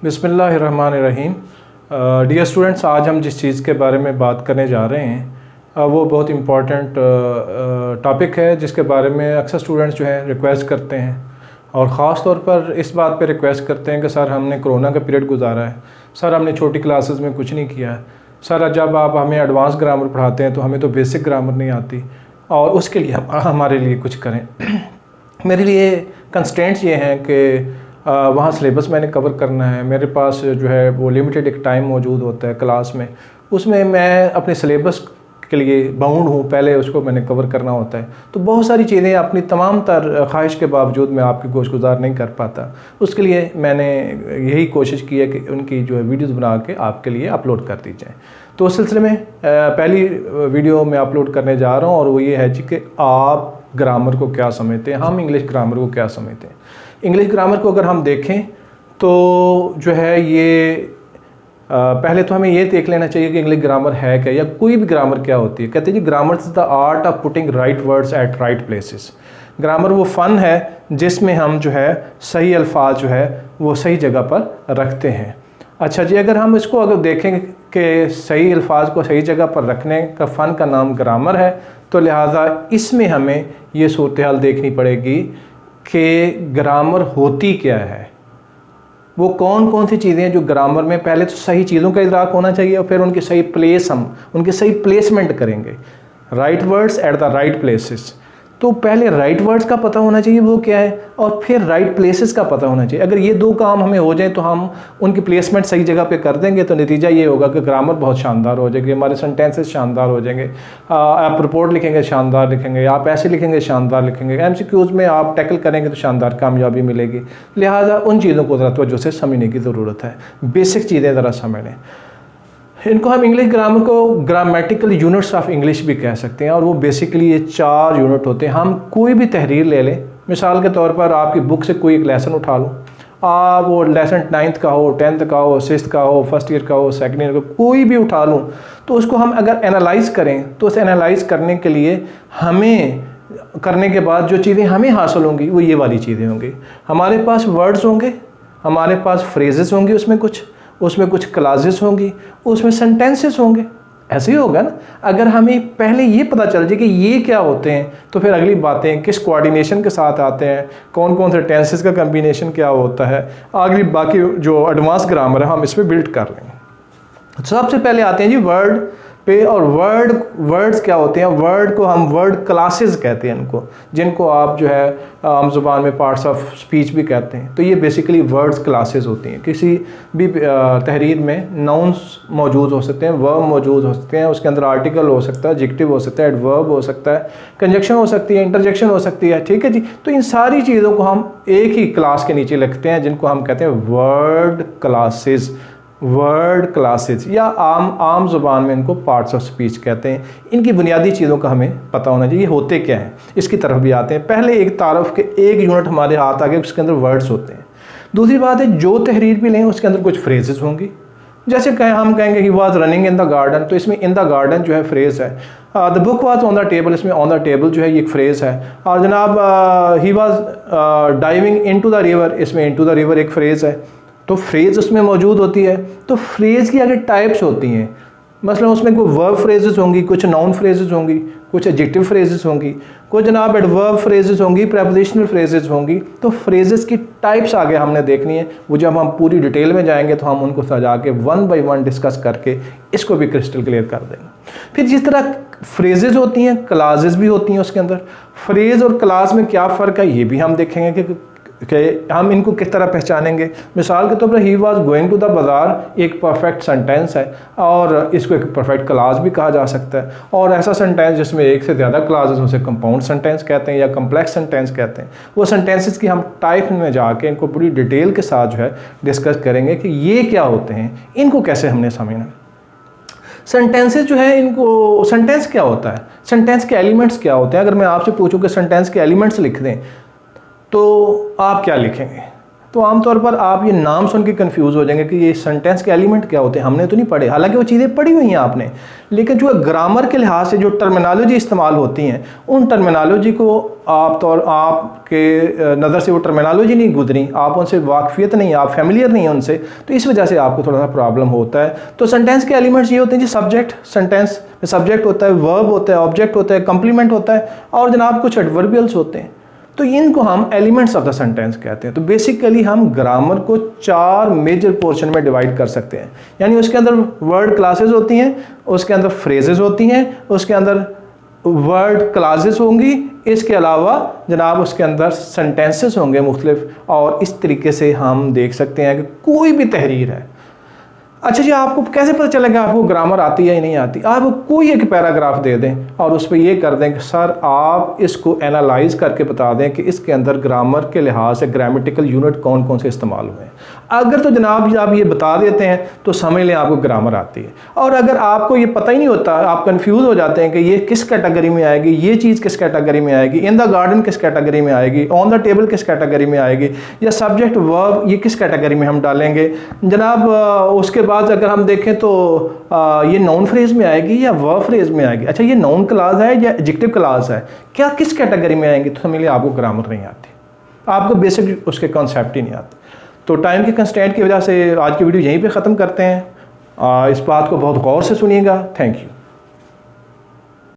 बिस्मिल्लाहिर्रहमानिर्रहीम। Dear students, आज हम जिस चीज़ के बारे में बात करने जा रहे हैं वो बहुत इम्पॉर्टेंट टॉपिक है जिसके बारे में अक्सर स्टूडेंट्स जो है रिक्वेस्ट करते हैं और ख़ास तौर पर इस बात पे रिक्वेस्ट करते हैं कि सर हमने कोरोना का पीरियड गुजारा है, सर हमने छोटी क्लासेस में कुछ नहीं किया है, सर जब आप हमें एडवांस ग्रामर पढ़ाते हैं तो हमें तो बेसिक ग्रामर नहीं आती और उसके लिए हमारे लिए कुछ करें। मेरे लिए कंस्ट्रेंट्स ये हैं कि वहाँ सिलेबस मैंने कवर करना है, मेरे पास जो है वो लिमिटेड एक टाइम मौजूद होता है क्लास में, उसमें मैं अपने सिलेबस के लिए बाउंड हूँ, पहले उसको मैंने कवर करना होता है। तो बहुत सारी चीज़ें अपनी तमाम तर ख्वाहिश के बावजूद मैं आपकी गोशगुजार नहीं कर पाता। उसके लिए मैंने यही कोशिश की है कि उनकी जो है वीडियोज़ बना के आपके लिए अपलोड कर दी जाए। तो उस सिलसिले में पहली वीडियो मैं अपलोड करने जा रहा हूँ और वो ये है जी कि आप ग्रामर को क्या समझते हैं, हम इंग्लिश ग्रामर को क्या समझते हैं। इंग्लिश ग्रामर को अगर हम देखें तो जो है ये पहले तो हमें ये देख लेना चाहिए कि इंग्लिश ग्रामर है क्या या कोई भी ग्रामर क्या होती है। कहते हैं जी grammar is the art of putting right words at right places. Grammar वो फ़न है जिसमें हम जो है सही अल्फाज जो है वो सही जगह पर रखते हैं। अच्छा जी, अगर हम इसको अगर देखें कि सही अल्फाज को सही जगह पर रखने का फ़न का नाम ग्रामर है तो लिहाजा इसमें हमें ये सूरत हाल देखनी पड़ेगी कि ग्रामर होती क्या है, वो कौन कौन सी चीज़ें हैं जो ग्रामर में पहले तो सही चीज़ों का इदराक होना चाहिए और फिर उनकी सही प्लेस, हम उनकी सही प्लेसमेंट करेंगे। Right words at the right places, तो पहले राइट वर्ड्स का पता होना चाहिए वो क्या है और फिर राइट प्लेसेस का पता होना चाहिए। अगर ये दो काम हमें हो जाए तो हम उनकी प्लेसमेंट सही जगह पे कर देंगे तो नतीजा ये होगा कि ग्रामर बहुत शानदार हो जाएगी, हमारे सेंटेंसेस शानदार हो जाएंगे। आप रिपोर्ट लिखेंगे शानदार लिखेंगे, आप ऐसे लिखेंगे शानदार लिखेंगे, MCQs में आप टैकल करेंगे तो शानदार कामयाबी मिलेगी। लिहाजा उन चीज़ों को ज़रा तवज्जो से समझने की ज़रूरत है, बेसिक चीज़ें ज़रा समझ लें। इनको हम इंग्लिश ग्रामर को ग्रामेटिकल यूनिट्स ऑफ इंग्लिश भी कह सकते हैं और वो बेसिकली ये 4 यूनिट होते हैं। हम कोई भी तहरीर ले लें, मिसाल के तौर पर आपकी बुक से कोई एक लेसन उठा लो, आप वो लेसन 9th का हो, 10th का हो, 6th का हो, फर्स्ट ईयर का हो, सेकंड ईयर का, कोई भी उठा लूँ तो उसको हम अगर एनालाइज करें तो उस एनालाइज करने के लिए हमें करने के बाद जो चीज़ें हमें हासिल होंगी वो ये वाली चीज़ें होंगी। हमारे पास वर्ड्स होंगे, हमारे पास फ्रेजेस होंगे, उसमें कुछ क्लासेस होंगी, उसमें सेंटेंसेस होंगे। ऐसे ही होगा ना। अगर हमें पहले ये पता चल जाए कि ये क्या होते हैं तो फिर अगली बातें किस कोऑर्डिनेशन के साथ आते हैं, कौन कौन से टेंसेस का कम्बिनेशन क्या होता है, अगली बाकी जो एडवांस ग्रामर है हम इस पर बिल्ड कर लेंगे। सबसे पहले आते हैं जी वर्ड पे, और वर्ड्स क्या होते हैं। वर्ड को हम वर्ड क्लासेस कहते हैं इनको, जिनको आप जो है आम ज़ुबान में पार्ट्स ऑफ स्पीच भी कहते हैं। तो ये बेसिकली वर्ड्स क्लासेस होती हैं। किसी भी तहरीर में नाउन्स मौजूद हो सकते हैं, वर्ब मौजूद हो सकते हैं, उसके अंदर आर्टिकल हो सकता है, एडजेक्टिव हो सकता है, एडवर्ब हो सकता है, कंजक्शन हो सकती है, इंटरजेक्शन हो सकती है। ठीक है जी। तो इन सारी चीज़ों को हम एक ही क्लास के नीचे लिखते हैं जिनको हम कहते हैं वर्ड क्लासेस। वर्ड क्लासेस या आम ज़ुबान में इनको पार्ट्स ऑफ स्पीच कहते हैं। इनकी बुनियादी चीज़ों का हमें पता होना चाहिए, होते क्या हैं, इसकी तरफ भी आते हैं। पहले एक तारफ़ के एक यूनिट हमारे हाथ आगे, उसके अंदर वर्ड्स होते हैं। दूसरी बात है जो तहरीर भी लें उसके अंदर कुछ फ्रेजेस होंगी। जैसे हम कहेंगे he was running in the garden, तो इसमें इन द गार्डन जो है फ्रेज़ है। The book was on the table, इसमें ऑन द टेबल जो है ये एक फ्रेज़ है। और जनाब he was diving into the river, इसमें इन टू द रिवर एक फ्रेज़ है। तो फ्रेज़ उसमें मौजूद होती है। तो फ्रेज़ की आगे टाइप्स होती हैं, मसलन उसमें कोई वर्ब फ्रेजेस होंगी, कुछ नाउन फ्रेजेस होंगी, कुछ एडजेक्टिव फ्रेजेस होंगी, कुछ जनाब एडवर्ब फ्रेजेस होंगी, प्रेपोजिशनल फ्रेजेस होंगी। तो फ्रेजेस की टाइप्स आगे हमने देखनी है। वो जब हम पूरी डिटेल में जाएंगे तो हम उनको सजा के 1 by 1 डिस्कस करके इसको भी क्रिस्टल क्लियर कर देंगे। फिर जिस तरह फ्रेजेस होती हैं, क्लासेस भी होती हैं उसके अंदर। फ्रेज़ और क्लास में क्या फ़र्क है ये भी हम देखेंगे कि हम इनको किस तरह पहचानेंगे। मिसाल के तौर पर he was going to the bazaar एक परफेक्ट सेंटेंस है और इसको एक परफेक्ट क्लास भी कहा जा सकता है। और ऐसा सेंटेंस जिसमें एक से ज़्यादा क्लासेस उसे कंपाउंड सेंटेंस कहते हैं या कम्प्लेक्स सेंटेंस कहते हैं। वो सेंटेंसेस की हम टाइप में जाके इनको पूरी डिटेल के साथ जो है डिस्कस करेंगे कि ये क्या होते हैं, इनको कैसे हमने समझना। सेंटेंसेस जो है, इनको सेंटेंस क्या होता है, सेंटेंस के एलिमेंट्स क्या होते हैं। अगर मैं आपसे पूछूं कि सेंटेंस के एलिमेंट्स लिख दें तो आप क्या लिखेंगे। तो आमतौर पर आप ये नाम सुन के कंफ्यूज हो जाएंगे कि ये सेंटेंस के एलिमेंट क्या होते हैं, हमने तो नहीं पढ़े, हालांकि वो चीज़ें पढ़ी हुई हैं आपने, लेकिन जो ग्रामर के लिहाज से जो टर्मिनोलॉजी इस्तेमाल होती हैं उन टर्मिनोलॉजी को आपके नज़र से वो टर्मिनोलॉजी नहीं गुजरी, आप उनसे वाकफियत नहीं, आप फैमिलियर नहीं हैं उनसे, तो इस वजह से आपको थोड़ा सा प्रॉब्लम होता है। तो सेंटेंस के एलिमेंट्स ये होते हैं जी, सब्जेक्ट, सेंटेंस में सब्जेक्ट होता है, वर्ब होता है, ऑब्जेक्ट होता है, कंप्लीमेंट होता है, और जनाब कुछ एडवर्बियल्स होते हैं। तो इनको हम एलिमेंट्स ऑफ द सेंटेंस कहते हैं। तो बेसिकली हम ग्रामर को 4 मेजर पोर्शन में डिवाइड कर सकते हैं, यानी उसके अंदर वर्ड क्लासेस होती हैं, उसके अंदर फ्रेजेस होती हैं, उसके अंदर वर्ड क्लासेस होंगी, इसके अलावा जनाब उसके अंदर सेंटेंसेस होंगे मुख्तलिफ, और इस तरीके से हम देख सकते हैं कि कोई भी तहरीर है। अच्छा जी, आपको कैसे पता चलेगा आपको ग्रामर आती है या नहीं आती? आप कोई एक पैराग्राफ दे दें और उस पर ये कर दें कि सर आप इसको एनालाइज करके बता दें कि इसके अंदर ग्रामर के लिहाज से ग्रामेटिकल यूनिट कौन कौन से इस्तेमाल हुए हैं। अगर तो जनाब आप ये बता देते हैं तो समझ लें आपको ग्रामर आती है। और अगर आपको ये पता ही नहीं होता, आप कंफ्यूज हो जाते हैं कि ये किस कैटेगरी में आएगी, ये चीज़ किस कैटेगरी में आएगी, इन द गार्डन किस कैटेगरी में आएगी, ऑन द टेबल किस कैटेगरी में आएगी, या सब्जेक्ट वर्ब ये किस कैटेगरी में हम डालेंगे जनाब। उसके बाद अगर हम देखें तो ये नाउन फ्रेज में आएगी या वर्ब फ्रेज में आएगी। अच्छा, ये नाउन क्लास है या एडजेक्टिव क्लास है, क्या किस कैटेगरी में आएंगी? तो समझ लिया आपको ग्रामर नहीं आती, आपको बेसिक उसके कॉन्सेप्ट ही नहीं आते। तो टाइम के कंस्ट्रेंट की वजह से आज की वीडियो यहीं पे ख़त्म करते हैं। इस बात को बहुत गौर से सुनिएगा। Thank you.